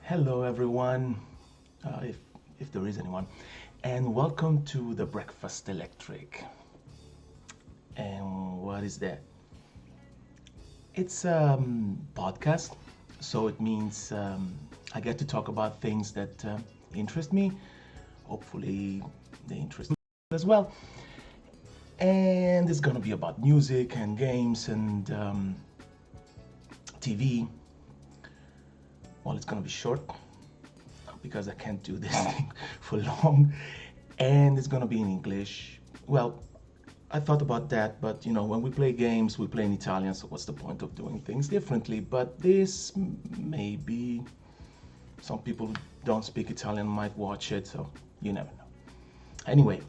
Hello, everyone, if there is anyone, and welcome to the Breakfast Electric. And what is that? It's a podcast, so it means I get to talk about things that interest me. Hopefully, they interest you as well. And it's gonna be about music and games and TV. Well, it's gonna be short because I can't do this thing for long, and it's gonna be in English. Well, I thought about that, but when we play games, we play in Italian, so what's the point of doing things differently? But this maybe some people who don't speak Italian might watch it, so you never know. Anyway,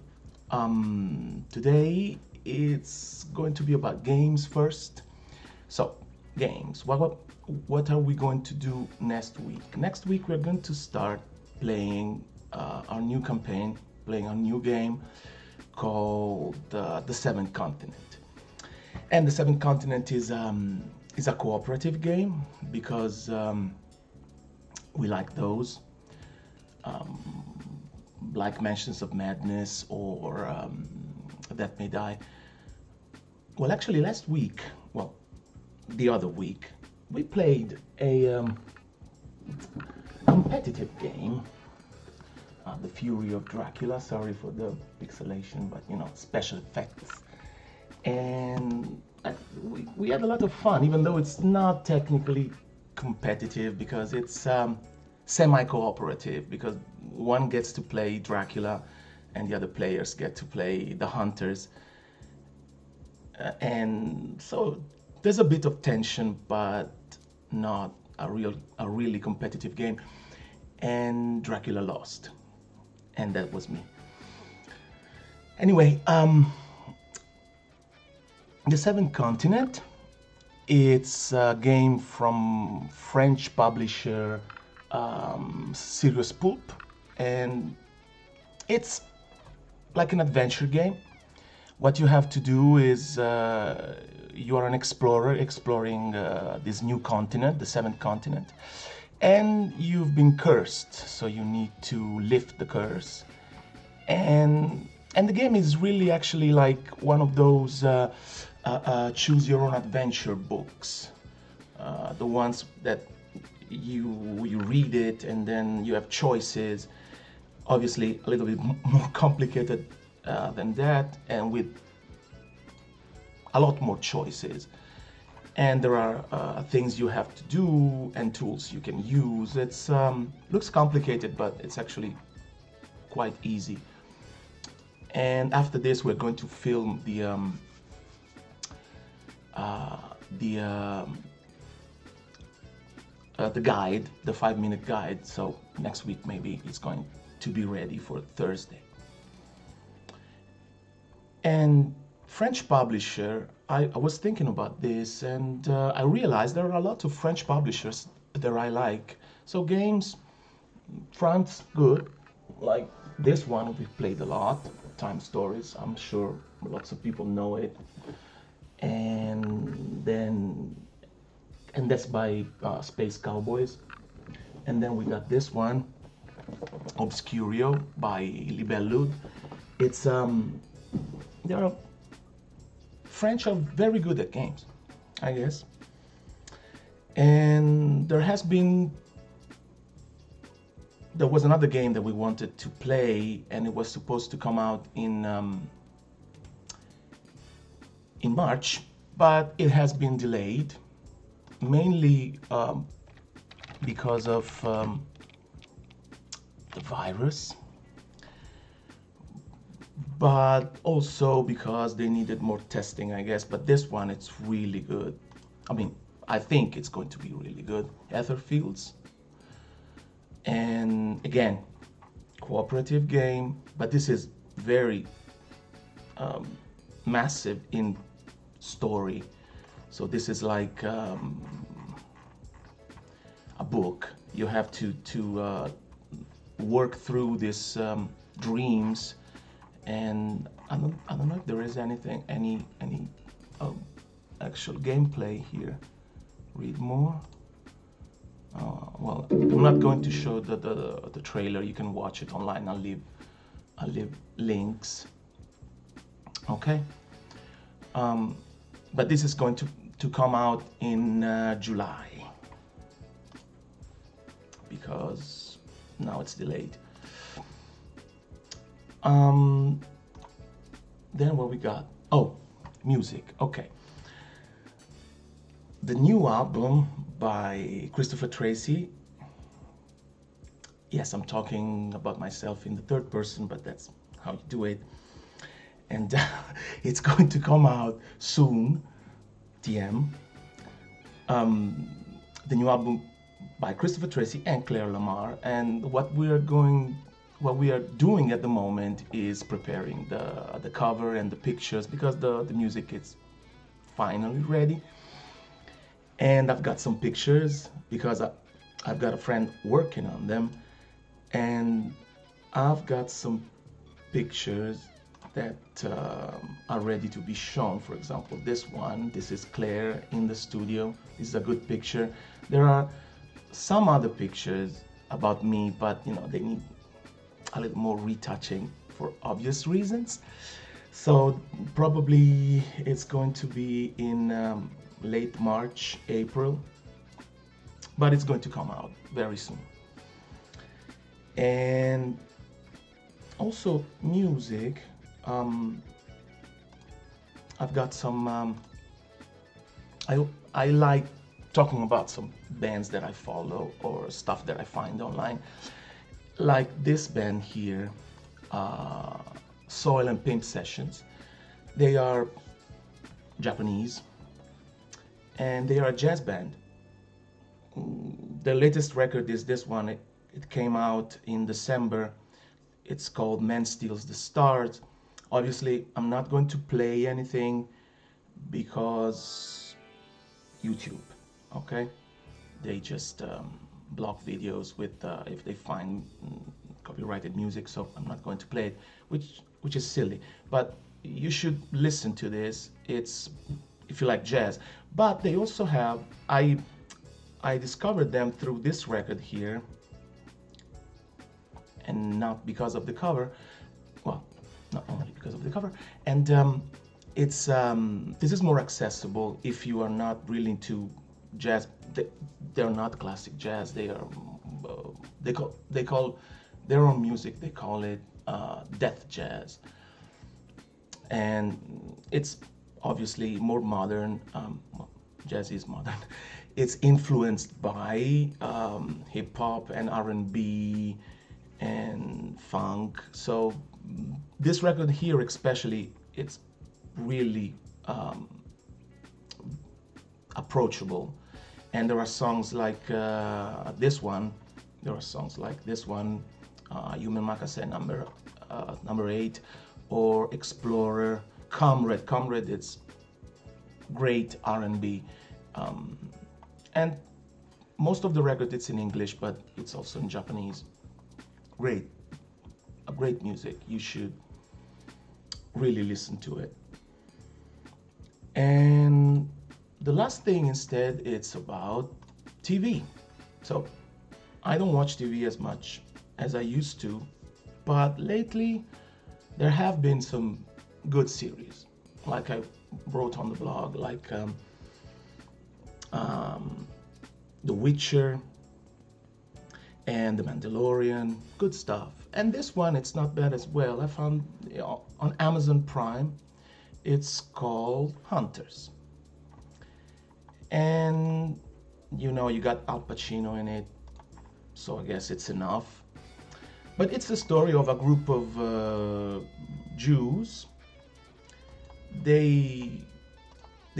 today it's going to be about games first. So, games. What are we going to do next week? Next week we're going to start playing our new campaign, playing our new game called The Seventh Continent. And The Seventh Continent is a cooperative game because we like those, like Mansions of Madness or Death May Die. Well, actually, the other week, we played a competitive game, The Fury of Dracula. Sorry for the pixelation, but special effects. And we had a lot of fun, even though it's not technically competitive because it's semi-cooperative, because one gets to play Dracula and the other players get to play the hunters. And so there's a bit of tension, but not a really competitive game. And Dracula lost, and that was me. Anyway, The Seventh Continent, it's a game from French publisher Serious Poulp, and it's like an adventure game. What you have to do is you are an explorer exploring this new continent, the Seventh Continent, and you've been cursed, so you need to lift the curse. And the game is really actually like one of those choose your own adventure books, the ones that you read it and then you have choices. Obviously, a little bit more complicated than that, and with a lot more choices. And there are things you have to do and tools you can use. It's looks complicated, but it's actually quite easy. And after this, we're going to film the guide, the 5-minute guide. So next week maybe it's going to be ready for Thursday. And French publisher, I was thinking about this, and I realized there are a lot of French publishers that I like. So games, France, good. Like this one we've played a lot, Time Stories. I'm sure lots of people know it. And that's by Space Cowboys. And then we got this one, Obscurio by Libellud. It's there are French are very good at games, I guess. And there was another game that we wanted to play, and it was supposed to come out in March, but it has been delayed, mainly because of the virus, but also because they needed more testing, I guess. But this one, it's really good. I mean, I think it's going to be really good. Etherfields. And again, cooperative game, but this is very massive in story. So this is like a book. You have to work through these dreams, and I don't know if there is any actual gameplay here. Read more. Well, I'm not going to show the trailer. You can watch it online. I'll leave links. Okay. But this is going to come out in July because now it's delayed. Then what we got? Oh, music. Okay. The new album by Christopher Tracy. Yes, I'm talking about myself in the third person, but that's how you do it. And it's going to come out soon, TM. The new album by Christopher Tracy and Claire Lamar. And what we are doing at the moment is preparing the cover and the pictures, because the music is finally ready. And I've got some pictures because I've got a friend working on them, and I've got some pictures that are ready to be shown. For example, this is Claire in the studio. This is a good picture. There are some other pictures about me, but they need a little more retouching for obvious reasons. So probably it's going to be in late March, April, but it's going to come out very soon. And also music. I've got some. I like talking about some bands that I follow or stuff that I find online, like this band here, Soil and Pimp Sessions. They are Japanese, and they are a jazz band. The latest record is this one. It came out in December. It's called Man Steals the Stars. Obviously, I'm not going to play anything because YouTube, okay? They just block videos with if they find copyrighted music, so I'm not going to play it, which is silly. But you should listen to this. It's if you like jazz. But they also have I discovered them through this record here, and not because of the cover. Well, not only because of the cover. And it's this is more accessible if you are not really into jazz. They're not classic jazz. They are they call their own music. They call it death jazz, and it's obviously more modern. Well, jazz is modern. It's influenced by hip hop and R&B and funk. So this record here especially, it's really approachable. And there are songs like this one. There are songs like this one, Yume Makase number 8, or Explorer, Comrade. Comrade, it's great R&B. And most of the record, it's in English, but it's also in Japanese. Great music. You should really listen to it. And the last thing instead, it's about TV. So I don't watch TV as much as I used to, but lately there have been some good series, like I wrote on the blog, like The Witcher and The Mandalorian, good stuff. And this one, it's not bad as well. I found on Amazon Prime, it's called Hunters. And you got Al Pacino in it, so I guess it's enough. But it's the story of a group of Jews. They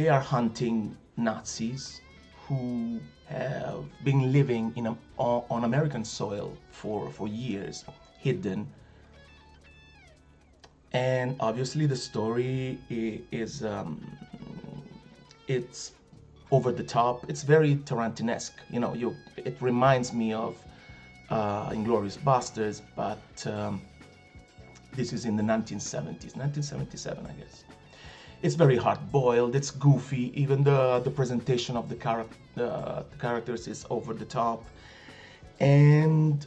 are hunting Nazis who have been living on American soil for years, hidden. And obviously the story is it's over the top. It's very Tarantinesque. It reminds me of Inglourious Basterds, but this is in the 1970s, 1977, I guess. It's very hard-boiled. It's goofy. Even the presentation of the characters is over the top. And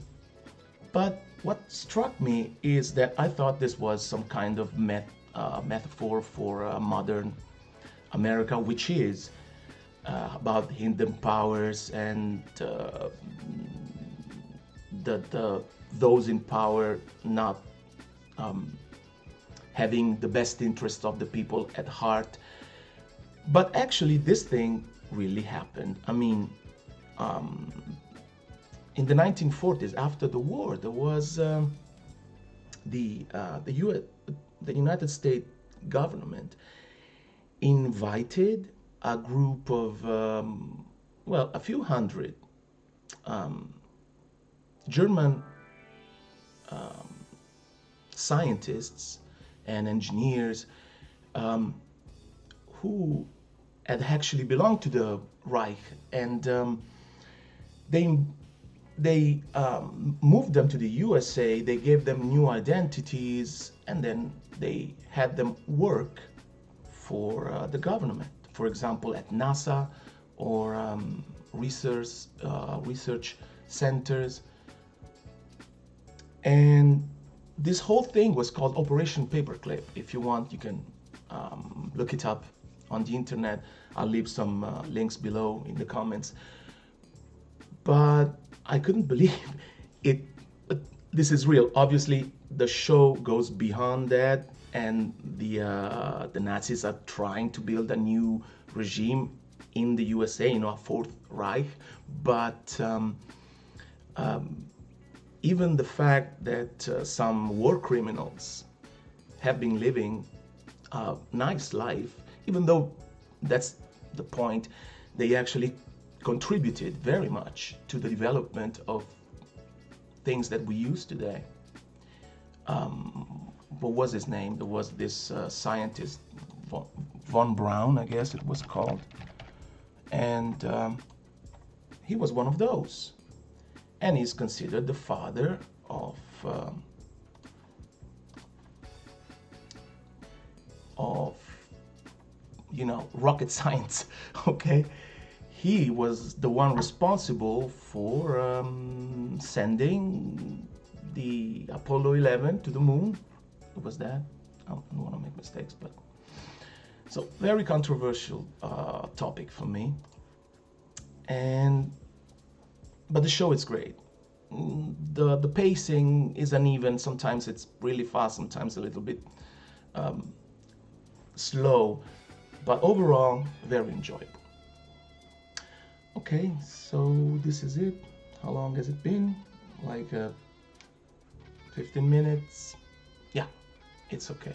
but what struck me is that I thought this was some kind of metaphor for modern America, which is about hidden powers and those in power not having the best interest of the people at heart. But actually, this thing really happened. I mean, in the 1940s, after the war, there was the United States government invited a group of, well, a few hundred German scientists and engineers who had actually belonged to the Reich, and they moved them to the USA. They gave them new identities, and then they had them work for the government. For example, at NASA or research centers. And this whole thing was called Operation Paperclip. If you want, you can look it up on the internet. I'll leave some links below in the comments. But I couldn't believe it. This is real. Obviously, the show goes beyond that, and the Nazis are trying to build a new regime in the USA, a Fourth Reich. But even the fact that some war criminals have been living a nice life, even though that's the point, they actually contributed very much to the development of things that we use today. What was his name? There was this scientist, von Braun, I guess it was called, and he was one of those. And he's considered the father of rocket science. Okay, he was the one responsible for sending the Apollo 11 to the moon. Was that? I don't want to make mistakes, but so very controversial topic for me. But the show is great. The pacing is uneven. Sometimes it's really fast, sometimes a little bit slow. But overall, very enjoyable. Okay, so this is it. How long has it been? Like 15 minutes? Yeah, it's okay.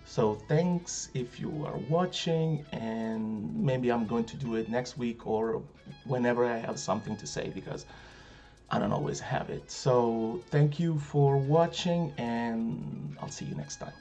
So thanks if you are watching, and maybe I'm going to do it next week or whenever I have something to say, because I don't always have it. So thank you for watching, and I'll see you next time.